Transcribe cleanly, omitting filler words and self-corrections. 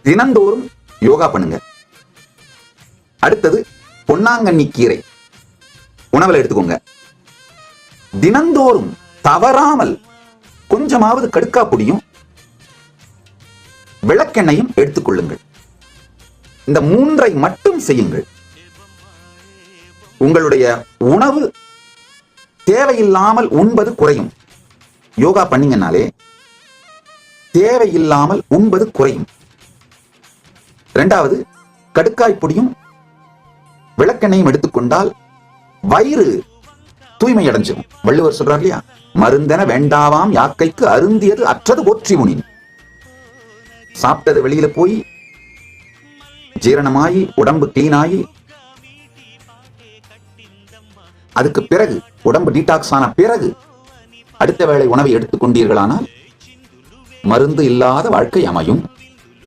தினந்தோறும் யோகா பண்ணுங்க. அடுத்தது பொன்னாங்கண்ணி கீரை உணவுல எடுத்துக்கோங்க. தினந்தோறும் தவறாமல் கொஞ்சமாவது கடுக்கா பொடியும் விளக்கெண்ணையும் எடுத்துக்கொள்ளுங்கள். இந்த 3ஐ மட்டும் செய்யுங்கள். உங்களுடைய உணவு தேவையில்லாமல் உண்பது குறையும். யோகா பண்ணீங்கன்னாலே தேவையில்லாமல் உண்பது குறையும். இரண்டாவது, கடுக்காய் பொடியும் விளக்கெண்ணையும் எடுத்துக்கொண்டால் வயிறு தூய்மை அடைஞ்சிடும். வள்ளுவர் சொல்றார் இல்லையா, மருந்தென வேண்டாவாம் யாக்கைக்கு அருந்தியது அற்றது போற்றி முனின். சாப்பிட்டது வெளியில போய் ஜீரணமாயி உடம்பு கிளீனாயி அதுக்கு பிறகு உடம்பு டீடாக்ஸ் ஆன பிறகு அடுத்த வேளை உணவை எடுத்துக்கொண்டீர்களானால் மருந்து இல்லாத வாழ்க்கை அமையும்.